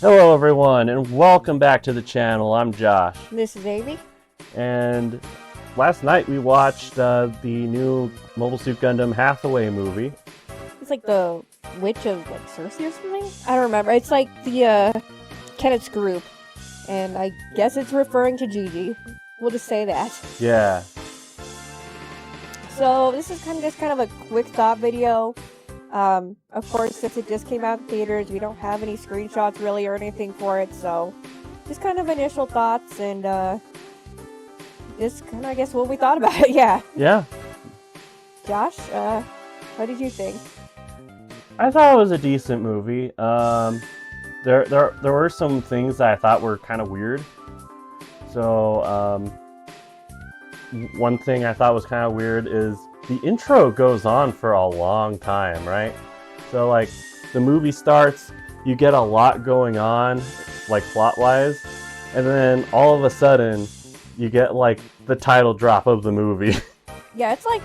Hello everyone and welcome back to the channel. I'm Josh. This is Amy. And last night we watched the new Mobile Suit Gundam Hathaway movie. It's like the Witch of like Cersei or something? I don't remember. It's like the Kenneth's group. And I guess it's referring to Gigi. We'll just say that. Yeah. So this is kind of a quick thought video. Of course, since it just came out in theaters, we don't have any screenshots really or anything for it, so just kind of initial thoughts and just kind of I guess what we thought about it. Yeah. Yeah. Josh, what did you think? I thought it was a decent movie. There were some things that I thought were kind of weird. So one thing I thought was kind of weird is the intro goes on for a long time, right? So like the movie starts, you get a lot going on, like plot-wise, and then all of a sudden you get like the title drop of the movie. Yeah, it's like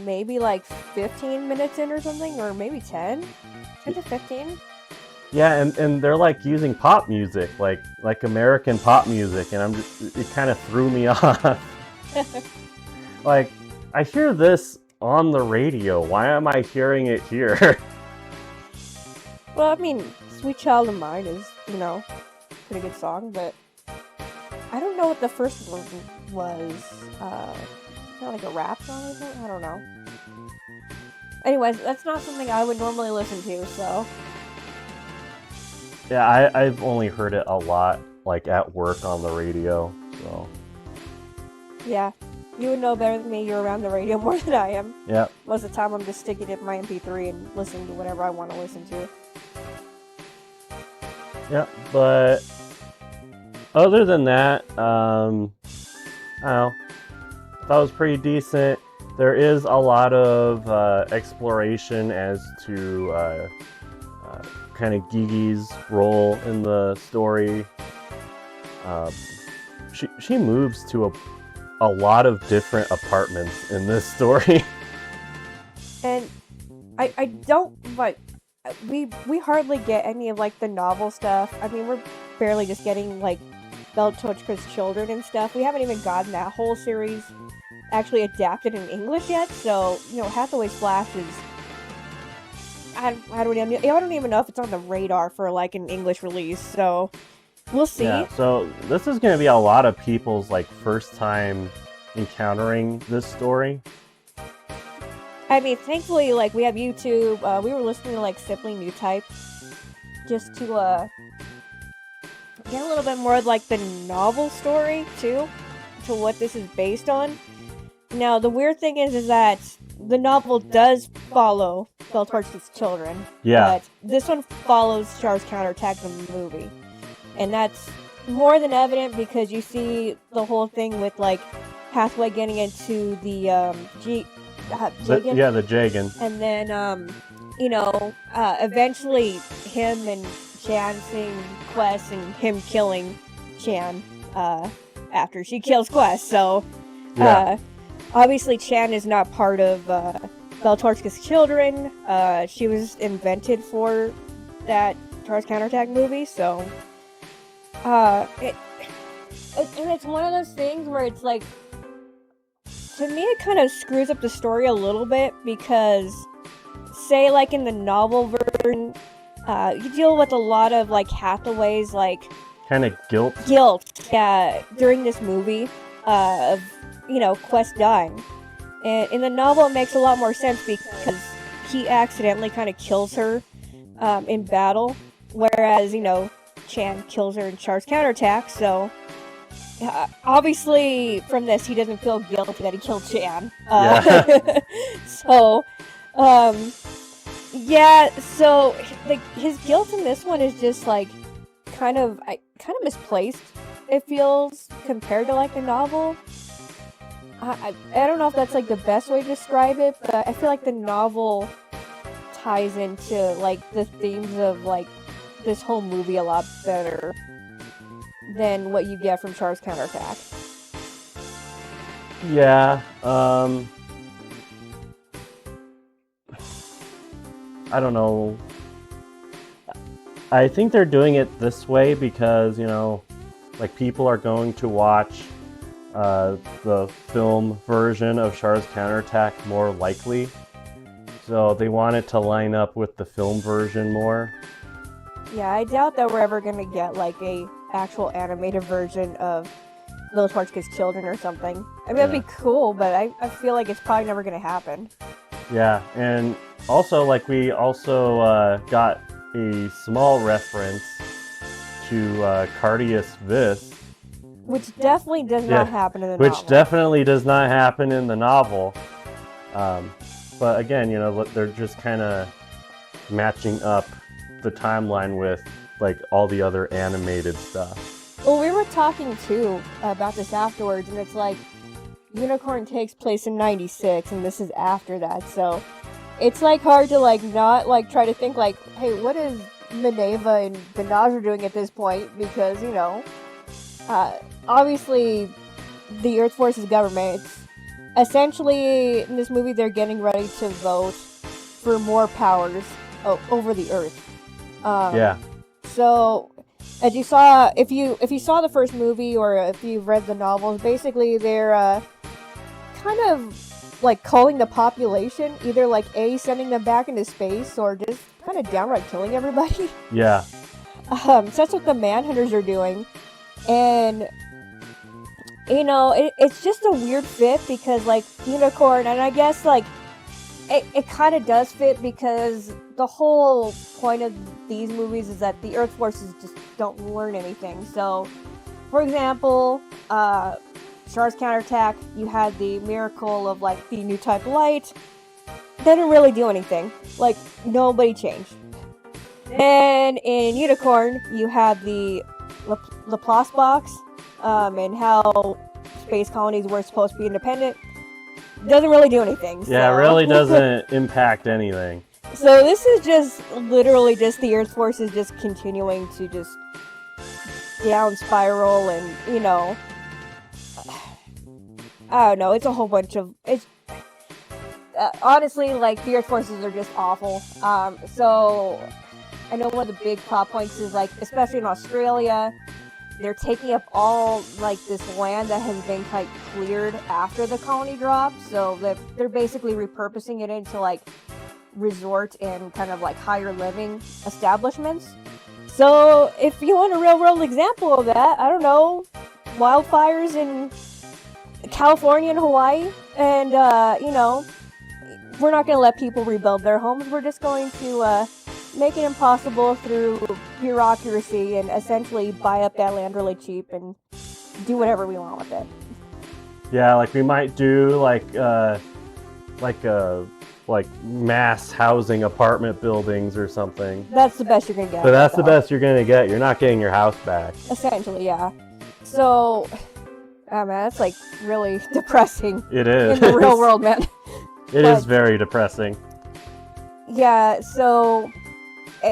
maybe like 15 minutes in or something, or maybe 10 to 15. Yeah, and they're like using pop music, like American pop music, and it kind of threw me off. Like, I hear this on the radio. Why am I hearing it here? Well, I mean, Sweet Child of Mine is, pretty good song, but I don't know what the first one was. Kind of like a rap song or something? I don't know. Anyways, that's not something I would normally listen to, so. Yeah, I've only heard it a lot, like at work on the radio, so. Yeah, you would know better than me. You're around the radio more than I am. Yeah. Most of the time, I'm just sticking it in my MP3 and listening to whatever I want to listen to. Yeah, but other than that, I don't know. That was pretty decent. There is a lot of exploration as to kind of Gigi's role in the story. She moves to a lot of different apartments in this story. And I don't, but we hardly get any of, like, the novel stuff. I mean, we're barely just getting, like, Beltorchka's children and stuff. We haven't even gotten that whole series actually adapted in English yet, so, Hathaway's Flash is... I don't even know if it's on the radar for, like, an English release, so we'll see. Yeah, so this is going to be a lot of people's, like, first time encountering this story. I mean, thankfully, like, we have YouTube. We were listening to, like, Sibling New Type just to, get a little bit more of, like, the novel story, too, to what this is based on. Now, the weird thing is that the novel does follow Beltorch's children. Yeah. But this one follows Char's counterattack in the movie. And that's more than evident because you see the whole thing with, like, Hathaway getting into the, Jagan? The Jagan. And then, eventually him and Chan seeing Quest and him killing Chan, after she kills Quest. So, Yeah. Obviously Chan is not part of, Beltorchka's children. She was invented for that Char's Counterattack movie, so, and it's one of those things where it's like, to me, it kind of screws up the story a little bit because, say, like, in the novel version, you deal with a lot of, like, Hathaway's, like... Kind of guilt. During this movie, of, Quest dying. And in the novel, it makes a lot more sense because he accidentally kind of kills her, in battle, whereas, Chan kills her in Char's counterattack, so... obviously, from this, he doesn't feel guilty that he killed Chan. Yeah. So, so, like, his guilt in this one is just, like, kind of misplaced, it feels, compared to, like, the novel. I don't know if that's, like, the best way to describe it, but I feel like the novel ties into, like, the themes of, like, this whole movie a lot better than what you get from Char's counterattack. Yeah, I don't know. I think they're doing it this way because, like people are going to watch the film version of Char's Counterattack more likely. So they want it to line up with the film version more. Yeah, I doubt that we're ever gonna get like a actual animated version of Little Schwarzkopf's Children or something. I mean, that'd be cool, but I feel like it's probably never gonna happen. Yeah, and also, like, we also got a small reference to Cardius Vis. Which definitely does not happen in the novel. Which definitely does not happen in the novel. But again, they're just kind of matching up the timeline with, like, all the other animated stuff. Well, we were talking, too, about this afterwards, and it's like, Unicorn takes place in 96, and this is after that, so it's, like, hard to, like, not, like, try to think, like, hey, what is Minerva and Benaj are doing at this point? Because, obviously, the Earth Force's government, essentially, in this movie, they're getting ready to vote for more powers over the Earth. Yeah. So, as you saw, if you saw the first movie or if you've read the novels, basically they're kind of like culling the population, either like sending them back into space or just kind of downright killing everybody. Yeah. So that's what the Manhunters are doing, and it's just a weird fit because like Unicorn, and I guess like it kind of does fit because the whole point of these movies is that the Earth forces just don't learn anything. So, for example, Char's Counterattack, you had the miracle of like the new type light. Didn't really do anything. Like, nobody changed. And in Unicorn, you had the Laplace box, and how space colonies were supposed to be independent. Doesn't really do anything. Yeah, so. It really doesn't impact anything. So this is just literally just the Earth forces just continuing to just down spiral, and I don't know. It's a whole bunch of honestly, like the Earth forces are just awful. So I know one of the big plot points is like, especially in Australia, they're taking up all like this land that has been like cleared after the colony drop. So they're basically repurposing it into like resort and kind of like higher living establishments. So if you want a real world example of that, I don't know, wildfires in California and Hawaii, and we're not going to let people rebuild their homes. We're just going to make it impossible through bureaucracy and essentially buy up that land really cheap and do whatever we want with it. Yeah, like we might do like mass housing apartment buildings or something. That's the best you're gonna get. But that's the best you're gonna get. You're not getting your house back. Essentially, yeah. So, man, that's like really depressing. It is. In the real world, man. It is very depressing. Yeah, so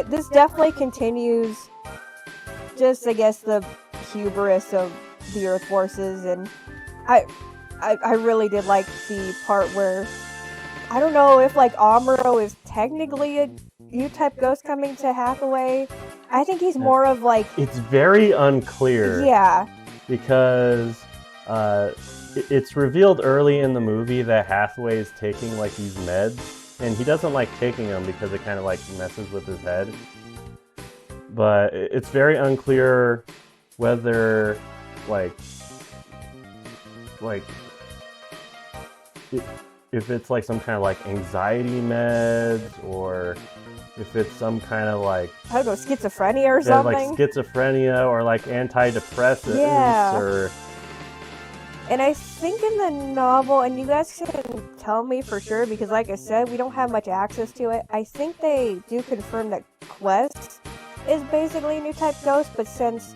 this definitely continues just, I guess, the hubris of the Earth forces, and I really did like the part where I don't know if like Amuro is technically a U-type ghost coming to Hathaway. I think he's more of like... It's very unclear. Yeah. Because it's revealed early in the movie that Hathaway is taking like these meds, and he doesn't like taking them because it kind of like messes with his head. But it's very unclear whether if it's like some kind of like anxiety meds, or if it's some kind of like, I don't know, schizophrenia or something. Like schizophrenia or like antidepressants. Yeah. Or... And I think in the novel, and you guys can tell me for sure because like I said, we don't have much access to it. I think they do confirm that Quest is basically a new type ghost, but since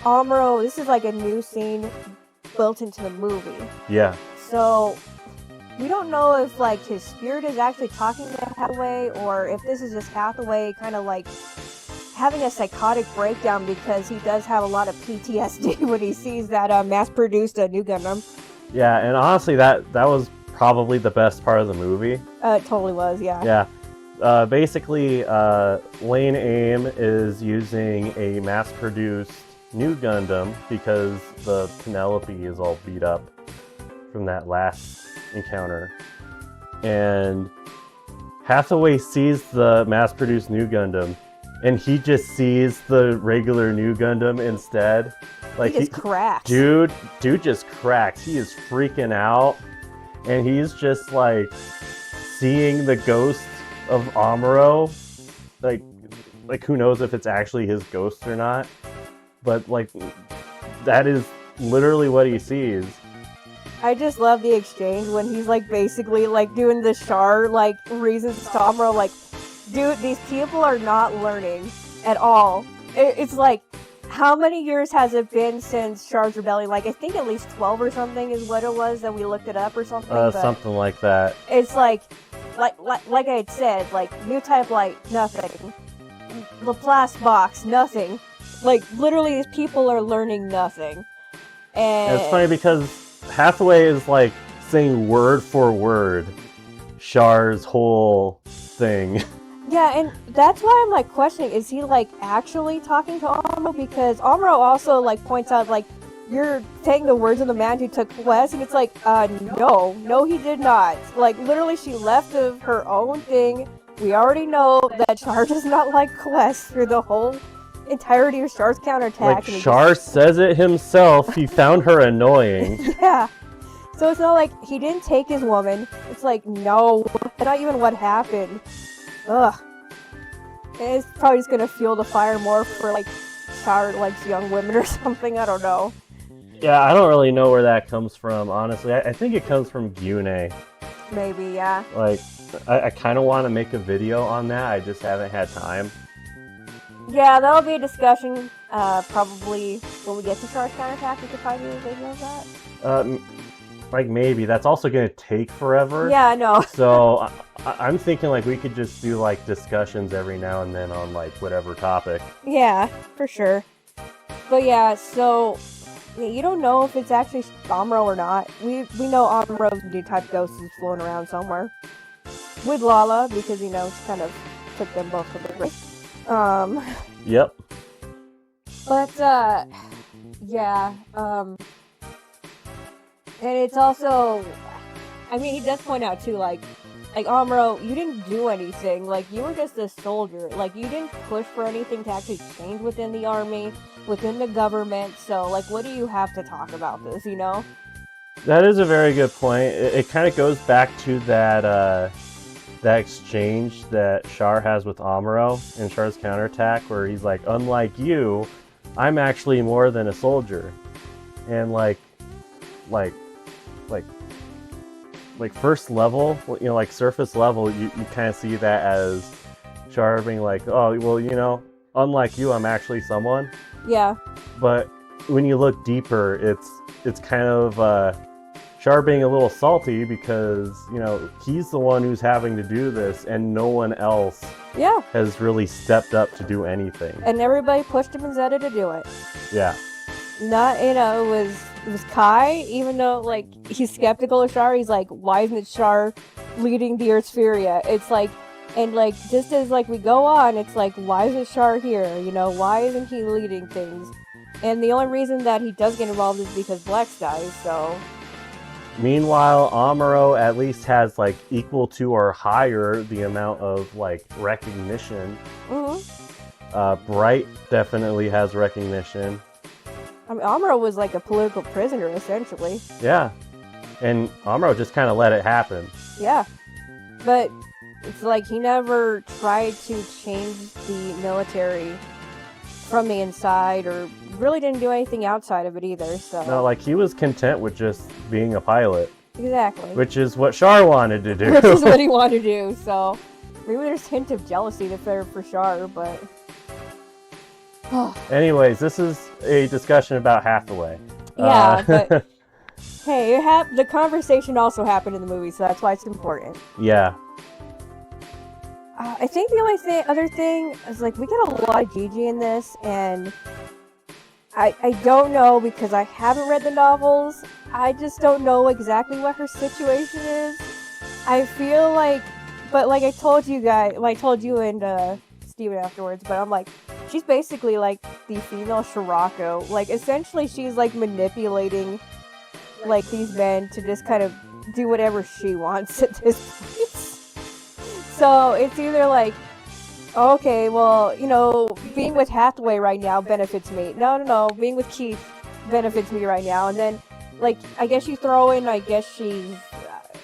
Amuro, this is like a new scene built into the movie. Yeah. So we don't know if like his spirit is actually talking to Hathaway, or if this is just Hathaway kind of like having a psychotic breakdown because he does have a lot of PTSD when he sees that mass-produced new Gundam. Yeah, and honestly, that was probably the best part of the movie. It totally was, yeah. Yeah, Basically, Lane Aim is using a mass-produced new Gundam because the Penelope is all beat up from that last encounter. And Hathaway sees the mass-produced new Gundam, and he just sees the regular new Gundam instead. He just cracks. Dude just cracks. He is freaking out, and he's just like seeing the ghost of Amuro. Like who knows if it's actually his ghost or not? But like, that is literally what he sees. I just love the exchange when he's like basically like doing the Char like reasons to Amuro, like, dude, these people are not learning at all. It's like, how many years has it been since Char's Rebellion? Like, I think at least 12 or something is what it was that we looked it up or something. Something like that. It's like I had said, like, new type light, nothing. Laplace box, nothing. Like, literally, these people are learning nothing. And it's funny because Hathaway is like saying word for word Char's whole thing. Yeah, and that's why I'm like questioning, is he like actually talking to Amuro? Because Amuro also like points out, like, you're taking the words of the man who took Quest, and it's like, no, he did not. Like, literally, she left of her own thing. We already know that Char does not like Quest through the whole entirety of Char's counterattack. Like, Char says it himself, he found her annoying. Yeah. So it's not like he didn't take his woman. It's like, no, that's not even what happened. Ugh. And it's probably just gonna fuel the fire more for, like, Char likes young women or something, I don't know. Yeah, I don't really know where that comes from, honestly. I think it comes from Gyune. Maybe, yeah. Like, I kind of want to make a video on that, I just haven't had time. Yeah, that'll be a discussion, probably when we get to Char's counterattack. We could probably do a video of that. Like, maybe. That's also going to take forever. Yeah, I know. So, I'm thinking, like, we could just do, like, discussions every now and then on, like, whatever topic. Yeah, for sure. But yeah, so, yeah, you don't know if it's actually Amuro or not. We know Amuro's new type ghost is floating around somewhere. With Lala, because, you know, she kind of took them both to the grave. Yep. But, yeah, and it's also, I mean, he does point out, too, like, Amuro, you didn't do anything. Like, you were just a soldier. Like, you didn't push for anything to actually change within the army, within the government. So, like, what do you have to talk about this, you know? That is a very good point. It kind of goes back to that exchange that Char has with Amuro in Char's counterattack, where he's like, unlike you, I'm actually more than a soldier. And like first level, you know, like surface level, you kind of see that as Char being like, oh, well, you know, unlike you, I'm actually someone. Yeah. But when you look deeper, it's kind of Char being a little salty because, you know, he's the one who's having to do this and no one else has really stepped up to do anything. And everybody pushed him and Zeta to do it. Yeah. Not, you know, it was Kai, even though, like, he's skeptical of Char, he's like, why isn't it Char leading the Earthspheria? It's like, and like, just as, like, we go on, it's like, why isn't Char here? You know, why isn't he leading things? And the only reason that he does get involved is because Blex dies, so... Meanwhile, Amuro at least has, like, equal to or higher the amount of, like, recognition. Mm-hmm. Bright definitely has recognition. I mean, Amuro was like a political prisoner, essentially. Yeah. And Amuro just kind of let it happen. Yeah. But it's like he never tried to change the military from the inside, or really didn't do anything outside of it either, so... No, like, he was content with just being a pilot. Exactly. Which is what Char wanted to do. Which is what he wanted to do, so... Maybe there's a hint of jealousy there for Char, but... Anyways, this is a discussion about Hathaway. Yeah, but... Hey, the conversation also happened in the movie, so that's why it's important. Yeah. I think the only other thing is, like, we get a lot of Gigi in this, and I don't know, because I haven't read the novels. I just don't know exactly what her situation is. I feel like But like I told you guys, like I told you and Steven afterwards, but I'm like, she's basically like the female Shirako. Like essentially she's like manipulating like these men to just kind of do whatever she wants at this point. So it's either like, okay, well, you know, being with Hathaway right now benefits me. No, being with Keith benefits me right now. And then, like, I guess you throw in, I guess she's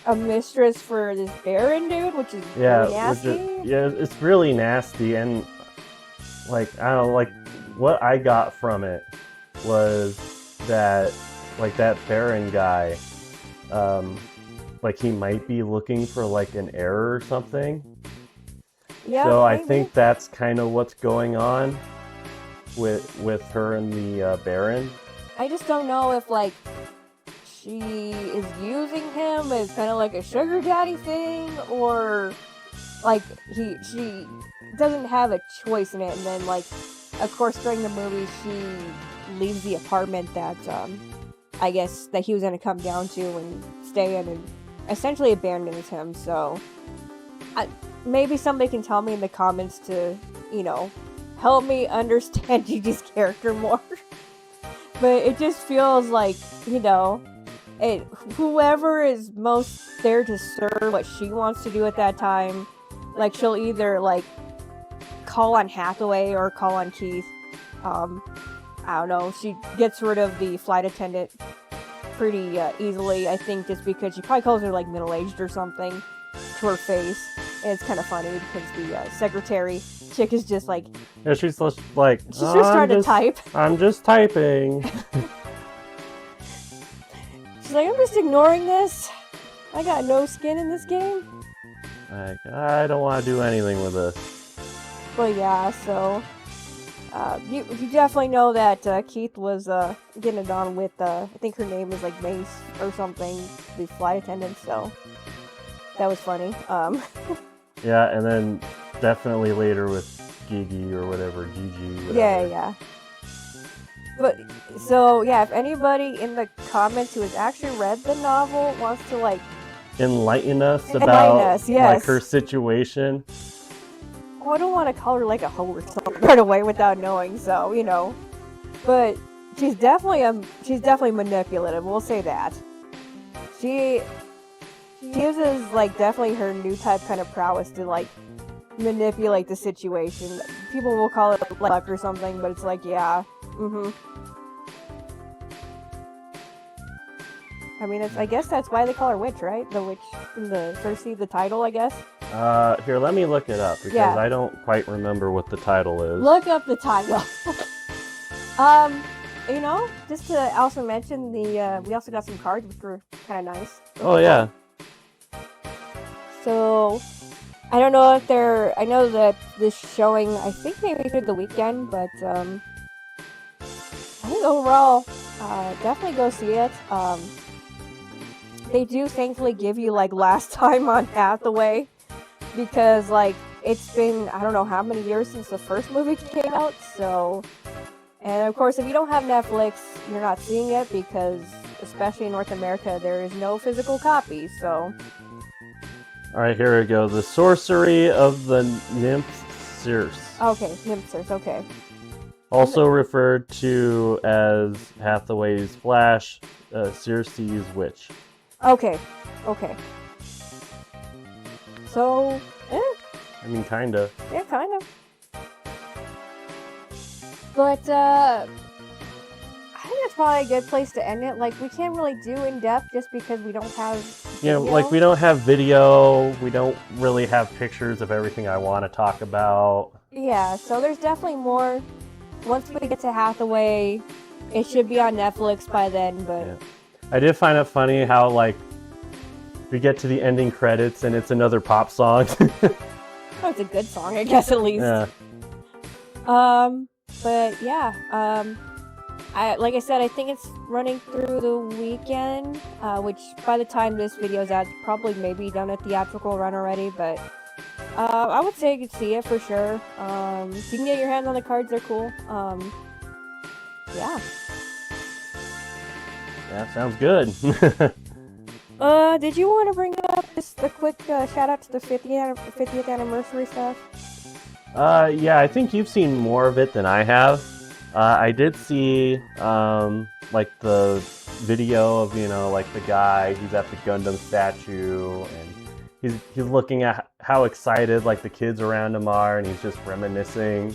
a mistress for this Baron dude, which is really nasty. It's really nasty, and like I don't know, like what I got from it was that like that Baron guy, like he might be looking for like an error or something. Yeah, so maybe. I think that's kind of what's going on with her and the Baron. I just don't know if like she is using him as kind of like a sugar daddy thing, or like she doesn't have a choice in it. And then like, of course, during the movie, she leaves the apartment that I guess that he was gonna come down to and stay in, and essentially abandons him. So maybe somebody can tell me in the comments to, you know, help me understand Gigi's character more. But it just feels like, you know, whoever is most there to serve what she wants to do at that time, like she'll either like call on Hathaway or call on Keith. I don't know. She gets rid of the flight attendant pretty easily, I think, just because she probably calls her like middle-aged or something to her face. And it's kind of funny because the secretary chick is just like, yeah, she's just like, she's just trying to type. I'm just typing. She's like, I'm just ignoring this. I got no skin in this game. Like, I don't want to do anything with this. But yeah, so you definitely know that Keith was getting it on with I think her name is like Mace or something, the flight attendant. So that was funny. Yeah, and then definitely later with Gigi or whatever, Gigi, whatever. Yeah. But so yeah, if anybody in the comments who has actually read the novel wants to like enlighten us about yes. like her situation. Oh, I don't want to call her like a hoe or something right away without knowing, so you know. But she's definitely manipulative. We'll say that. She uses like definitely her new type kind of prowess to like manipulate the situation. People will call it luck or something, but it's like, yeah, I mean, I guess that's why they call her witch, right? The witch in the Cersei, the title, I guess. Here, let me look it up because I don't quite remember what the title is. Look up the title. You know, just to also mention we also got some cards which were kind of nice. Oh yeah. So, I don't know if I know that this showing, I think maybe through the weekend, but I think overall, definitely go see it. They do thankfully give you like last time on Hathaway, because like it's been, I don't know how many years since the first movie came out, so, and of course if you don't have Netflix, you're not seeing it because, especially in North America, there is no physical copy, so. Alright, here we go. The Sorcery of the Nymph Circe. Okay, Nymph Circe, okay. Also referred to as Hathaway's Flash, Circe's Witch. Okay. So, I mean, kinda. Yeah, kind of. But, I think that's probably a good place to end it. Like, we can't really do in-depth just because we don't have video. Yeah, like, we don't have video, we don't really have pictures of everything I want to talk about. Yeah, so there's definitely more. Once we get to Hathaway, it should be on Netflix by then, but... Yeah. I did find it funny how, like, we get to the ending credits and it's another pop song. Oh, it's a good song, I guess, at least. Yeah. But yeah, like I said, I think it's running through the weekend, which by the time this video is out, it's probably maybe done a theatrical run already, but I would say you could see it for sure. If you can get your hands on the cards, they're cool. Yeah. Yeah, sounds good. Did you want to bring up just a quick shout out to the 50th anniversary stuff? Yeah, I think you've seen more of it than I have. I did see like the video of like the guy. He's at the Gundam statue, and he's looking at how excited like the kids around him are, and he's just reminiscing.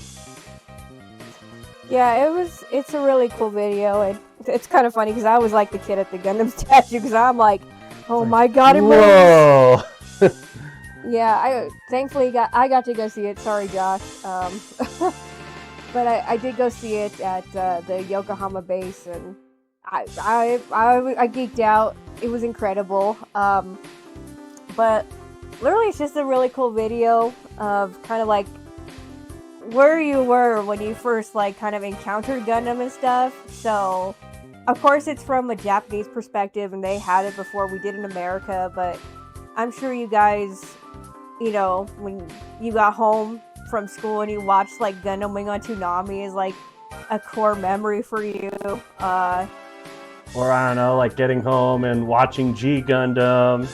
Yeah, it's a really cool video, and it's kind of funny because I was like the kid at the Gundam statue because I'm like, oh my god, it moves! Whoa! Yeah, thankfully I got to go see it. Sorry, Josh. But I did go see it at the Yokohama base, and I geeked out. It was incredible. But literally, it's just a really cool video of kind of like where you were when you first like kind of encountered Gundam and stuff. So, of course, it's from a Japanese perspective, and they had it before we did in America. But I'm sure you guys, when you got home from school and you watched like Gundam Wing on Toonami is like a core memory for you. Or I don't know, like getting home and watching G Gundam.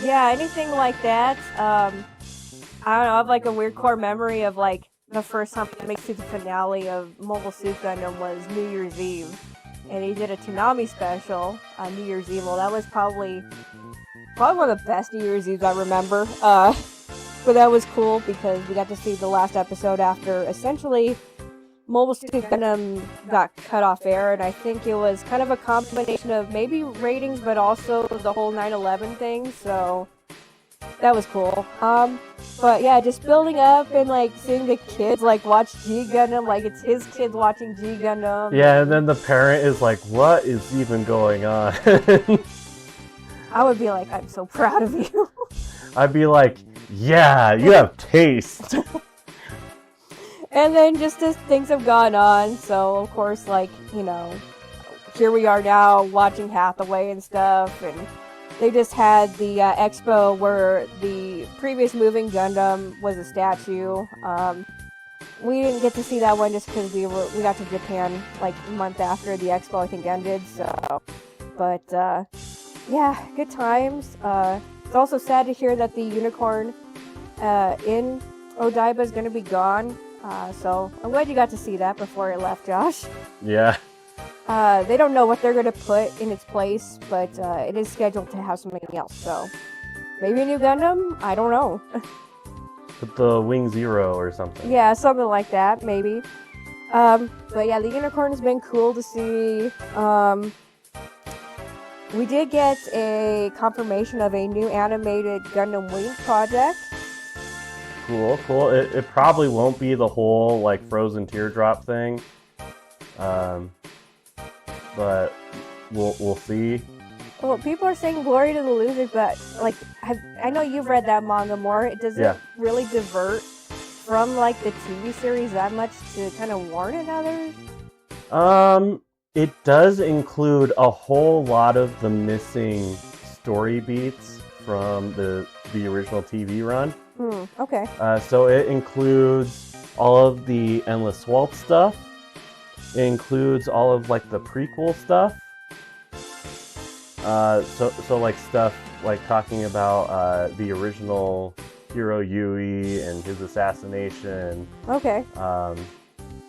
Yeah, anything like that. I don't know, I have like a weird core memory of like the first time it makes it to the finale of Mobile Suit Gundam was New Year's Eve. And he did a Toonami special on New Year's Eve. Well, that was probably one of the best New Year's Eves I remember. But that was cool because we got to see the last episode after essentially Mobile Suit Gundam got cut off air, and I think it was kind of a combination of maybe ratings, but also the whole 9/11 thing. So that was cool. But yeah, just building up and like seeing the kids like watch G Gundam, like it's his kids watching G Gundam. Yeah, and then the parent is like, "What is even going on?" I would be like, "I'm so proud of you." I'd be like, "Yeah, you have taste." And then just as things have gone on, so of course, like, here we are now watching Hathaway and stuff, and they just had the expo where the previous moving Gundam was a statue. We didn't get to see that one just because we got to Japan like a month after the expo I think ended. So, but yeah, good times. It's also sad to hear that the unicorn in Odaiba is going to be gone. So I'm glad you got to see that before it left, Josh. Yeah. They don't know what they're going to put in its place, but it is scheduled to have something else. So maybe a new Gundam? I don't know. Put the Wing Zero or something. Yeah, something like that, maybe. But yeah, the unicorn has been cool to see. We did get a confirmation of a new animated Gundam Wing project. Cool. It probably won't be the whole like frozen teardrop thing, but we'll see. Well, people are saying glory to the losers, but like I know you've read that manga more. Does it really divert from like the TV series that much to kind of warn another? It does include a whole lot of the missing story beats from the original TV run. Okay. So it includes all of the Endless Waltz stuff. It includes all of like the prequel stuff. So like stuff like talking about the original hero Yui and his assassination. Okay. I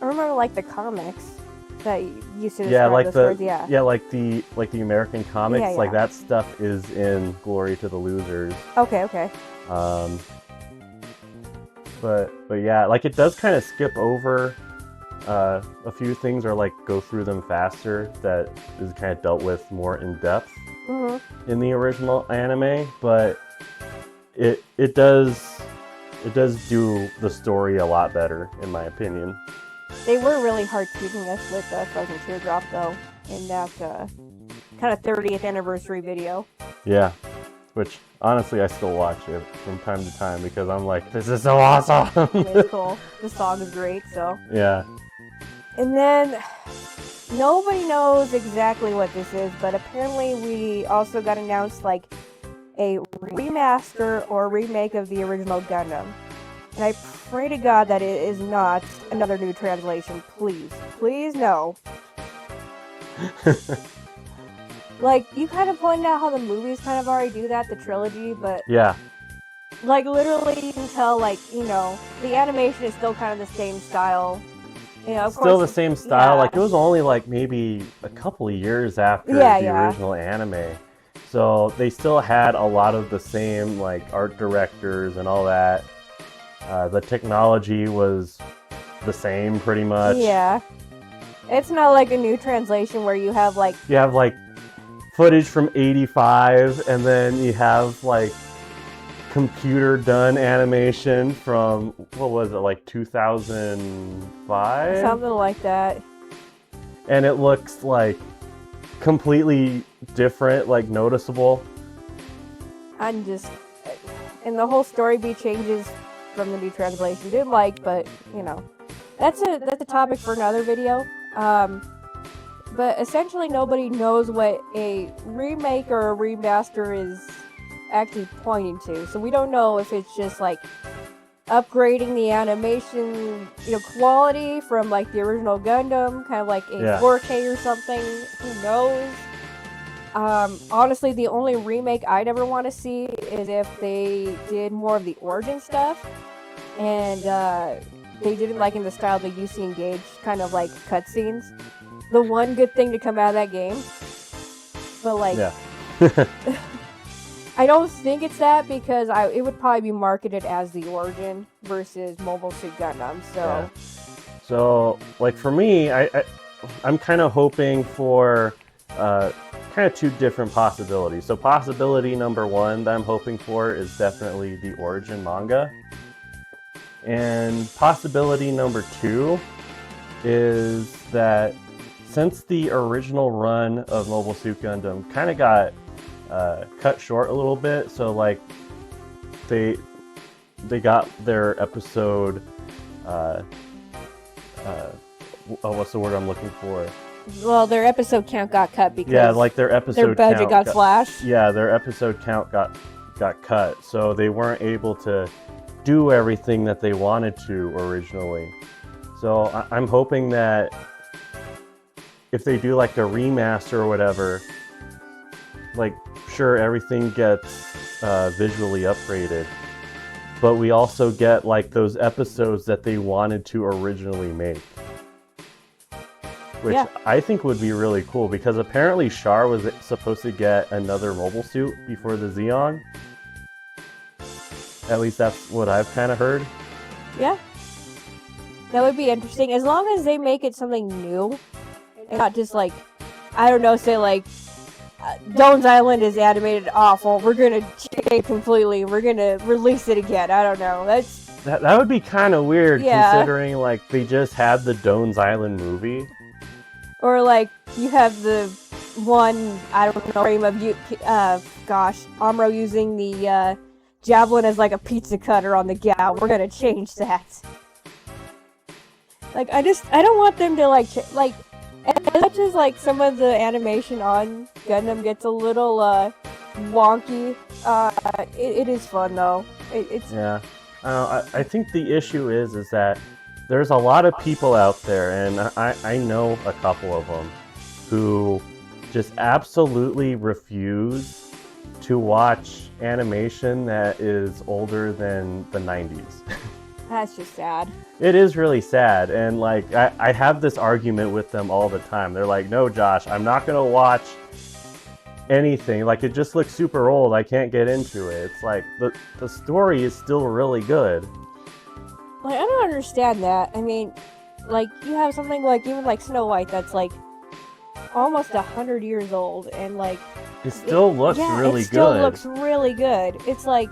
remember like the comics that used to describe like those words. Yeah, like the American comics. Yeah. Like that stuff is in Glory to the Losers. Okay. But yeah, like it does kind of skip over a few things or like go through them faster that is kind of dealt with more in depth in the original anime, but it does do the story a lot better in my opinion. They were really hard teasing us with Frozen Teardrop though in that kind of 30th anniversary video. Yeah. Which, honestly, I still watch it from time to time because I'm like, this is so awesome! It's cool. The song is great, so. Yeah. And then, nobody knows exactly what this is, but apparently we also got announced, like, a remaster or remake of the original Gundam. And I pray to God that it is not another new translation, please. Please, no. Like, you kind of pointed out how the movies kind of already do that, the trilogy, but Yeah, like literally you can tell, like, you know, the animation is still kind of the same style. You know, of still course, the same style. yeah, Like it was only like maybe a couple of years after yeah, the yeah. original anime, so they still had a lot of the same like art directors and all that. The technology was the same pretty much. Yeah. It's not like a new translation where you have like, You have like footage from '85, and then you have like computer done animation from what was it, like 2005, something like that. and it looks like completely different, like noticeable. I'm just, and the whole story beat changes from the new translation. Didn't like, but you know, that's a topic for another video. But essentially nobody knows what a remake or a remaster is actually pointing to. So we don't know if it's just like upgrading the animation, you know, quality from like the original Gundam, kind of like a Yeah. 4K or something. Who knows? Honestly, the only remake I'd ever want to see is if they did more of the origin stuff, and they did it like in the style they used to engage, kind of like cutscenes. The one good thing to come out of that game, but like, Yeah. I don't think it's that, because it would probably be marketed as the origin versus Mobile Suit Gundam. So Yeah. So like for me, I'm kind of hoping for kind of two different possibilities. So possibility number one that I'm hoping for is definitely the origin manga. And possibility number two is that since the original run of Mobile Suit Gundam kind of got cut short a little bit, so like they got their episode what's the word I'm looking for? well, their episode count got cut because Like their episode their budget count got slashed. Yeah, their episode count got cut, so they weren't able to do everything that they wanted to originally. So I'm hoping that if they do like a remaster or whatever, like sure everything gets visually upgraded, but we also get like those episodes that they wanted to originally make. Which Yeah. I think would be really cool, because apparently Char was supposed to get another mobile suit before the Zeon. At least that's what I've kind of heard. Yeah. That would be interesting, as long as they make it something new and not just like, I don't know, say like Doan's Island is animated awful, we're gonna change completely, we're gonna release it again. I don't know. That would be kind of weird, Yeah. considering like they just had the Doan's Island movie. Or like you have the one, I don't know, frame of you, Amuro using the javelin as like a pizza cutter on the gal. We're gonna change that. Like I don't want them to like as much as like some of the animation on Gundam gets a little wonky. It is fun though. It's Yeah, I think the issue is that there's a lot of people out there, and I know a couple of them, who just absolutely refuse to watch animation that is older than the 90s. That's just sad. It is really sad, and like I have this argument with them all the time. They're like, no Josh, I'm not gonna watch anything, like it just looks super old, I can't get into it. It's like the story is still really good. Like, I don't understand that. I mean, like, you have something like, even like Snow White that's like almost 100 years old, and like It still looks really it still good. looks really good. It's like,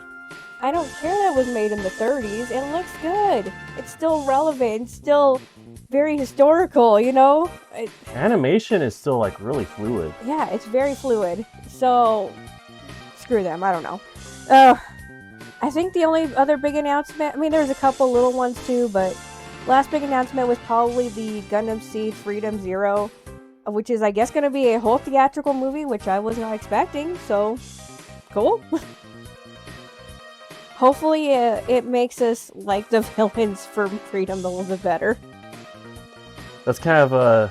I don't care that it was made in the 30s, it looks good. It's still relevant, it's still very historical, you know? Animation is still like really fluid. Yeah, it's very fluid. So, screw them, I don't know. I think the only other big announcement, I mean, there's a couple little ones too, but last big announcement was probably the Gundam Seed Freedom Zero, which is, I guess, going to be a whole theatrical movie, which I was not expecting, so cool. Hopefully it makes us like the villains from Freedom a little bit better. That's kind of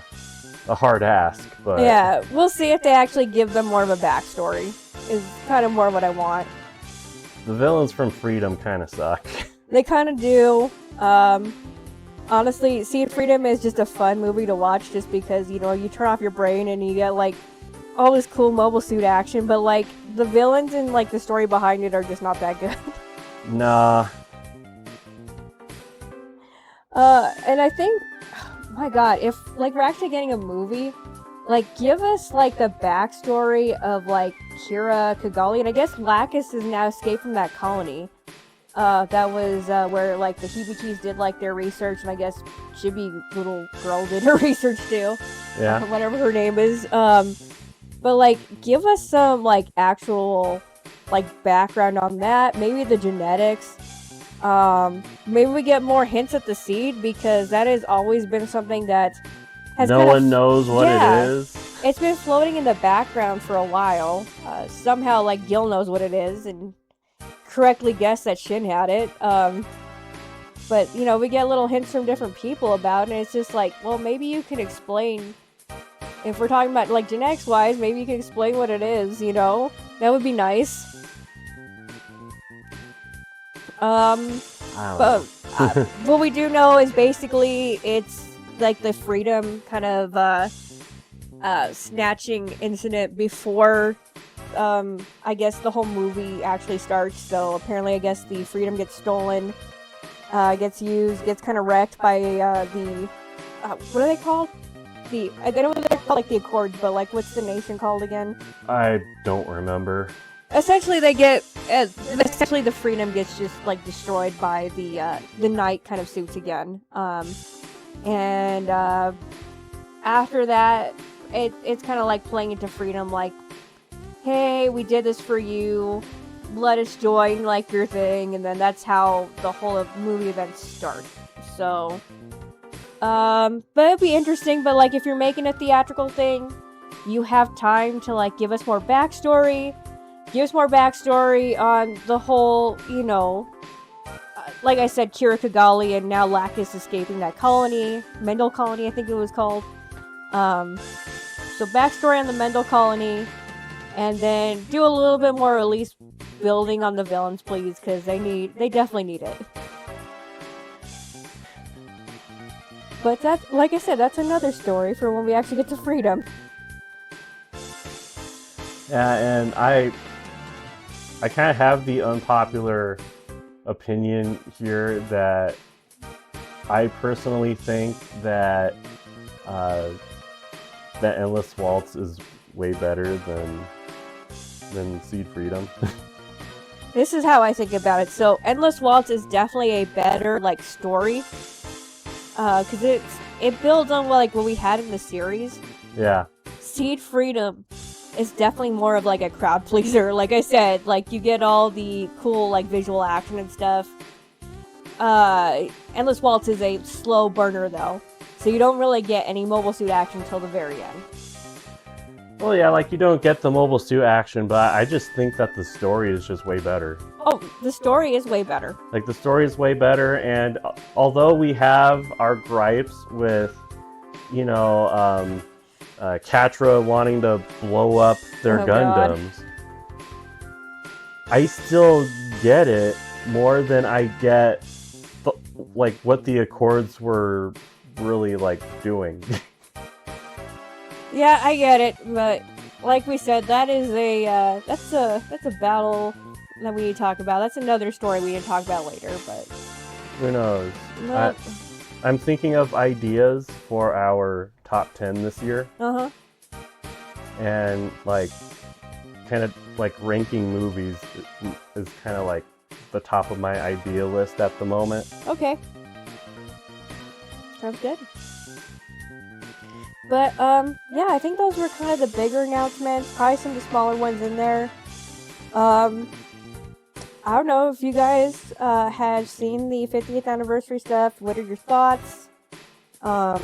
a hard ask, but Yeah, we'll see if they actually give them more of a backstory. Is kind of more what I want. the villains from Freedom kind of suck. They kind of do. Honestly, Seed Freedom is just a fun movie to watch just because, you know, you turn off your brain and you get, like, all this cool mobile suit action, but, like, the villains and, like, the story behind it are just not that good. Nah. And I think, my god, if, like, we're actually getting a movie, like, give us, like, the backstory of, like, Kira Kigali, and I guess Lacus has now escaped from that colony. That was, where, like, the Hibikis did, like, their research, and I guess Chibi little girl did her research, too. Yeah. Whatever her name is. But, like, give us some, like, actual, like, background on that. Maybe the genetics. Maybe we get more hints at the seed, because that has always been something that has No one knows what it is. It's been floating in the background for a while. Somehow, like, Gil knows what it is, and correctly guessed that Shin had it. But, you know, we get little hints from different people about it, and it's just like, well, maybe you can explain, if we're talking about, like, genetics-wise, maybe you can explain what it is, you know? That would be nice. But what we do know is basically it's, like, the Freedom kind of, snatching incident before I guess the whole movie actually starts. So apparently, I guess the Freedom gets stolen, gets kind of wrecked by the what are they called? I don't know what they're called, like the Accords, but like what's the nation called again? I don't remember. Essentially, essentially the Freedom gets just like destroyed by the Knight kind of suits again. And after that, it's kind of like playing into Freedom, like, hey, we did this for you, let us join, like, your thing, and then that's how the whole movie events start. So, but it'd be interesting, but, like, if you're making a theatrical thing, you have time to, like, give us more backstory on the whole, you know, like I said, Kira Kigali, and now Lacus escaping that colony, Mendel colony, I think it was called. So backstory on the Mendel colony, and then do a little bit more, at least building on the villains, please, because they definitely need it. But that's, like I said, that's another story for when we actually get to Freedom. Yeah, and I kind of have the unpopular opinion here that I personally think that that Endless Waltz is way better than Seed Freedom. This is how I think about it. So Endless Waltz is definitely a better, like, story, because it builds on like what we had in the series. Yeah. Seed Freedom is definitely more of like a crowd pleaser. Like I said, like you get all the cool like visual action and stuff. Endless Waltz is a slow burner though, so you don't really get any mobile suit action until the very end. Well, yeah, like you don't get the mobile suit action, but I just think that the story is just way better. Oh, the story is way better. Like the story is way better, and although we have our gripes with, you know, Catra wanting to blow up their Gundams, I still get it more than I get like what the Accords were really like doing. Yeah, I get it, but like we said, that is that's a battle that we need to talk about. That's another story we need to talk about later, but who knows? No. I'm thinking of ideas for our top 10 this year. Uh-huh. And like kind of like ranking movies is kind of like the top of my idea list at the moment. Okay. Sounds good. But, yeah, I think those were kind of the bigger announcements. Probably some of the smaller ones in there. I don't know if you guys, had seen the 50th anniversary stuff. What are your thoughts? I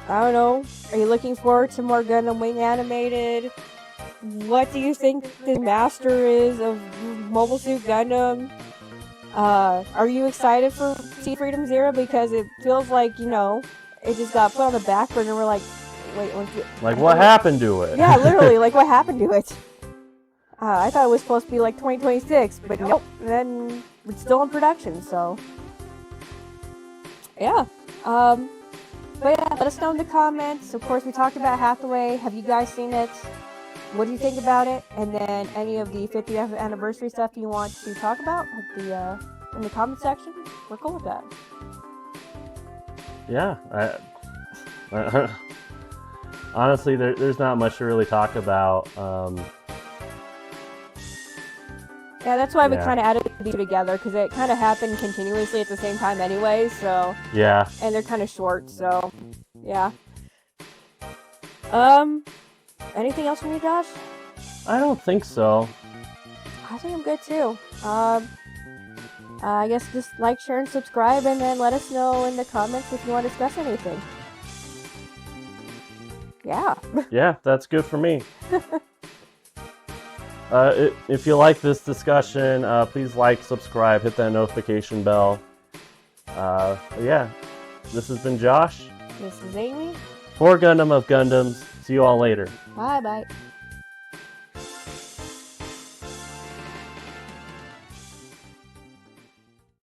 don't know. Are you looking forward to more Gundam Wing animated? What do you think the master is of Mobile Suit Gundam? Are you excited for Seed Freedom Zero? Because it feels like, you know, it just got put on the back burner. We're like, wait, Like, what happened to it? Yeah, literally, like, what happened to it? I thought it was supposed to be, like, 2026, but nope, then it's still in production, so... Yeah, but yeah, let us know in the comments. Of course, we talked about Hathaway. Have you guys seen it? What do you think about it? And then any of the 50th anniversary stuff you want to talk about in the comment section. We're cool with that. Yeah, honestly, there's not much to really talk about. Yeah, that's why we kind of added these two together, because it kind of happened continuously at the same time anyway, so... Yeah. And they're kind of short, so... Yeah. Anything else from you, Josh? I don't think so. I think I'm good, too. I guess just like, share, and subscribe, and then let us know in the comments if you want to discuss anything. Yeah. Yeah, that's good for me. If you like this discussion, please like, subscribe, hit that notification bell. Yeah, this has been Josh. This is Amy. For Gundam of Gundams. See you all later. Bye-bye.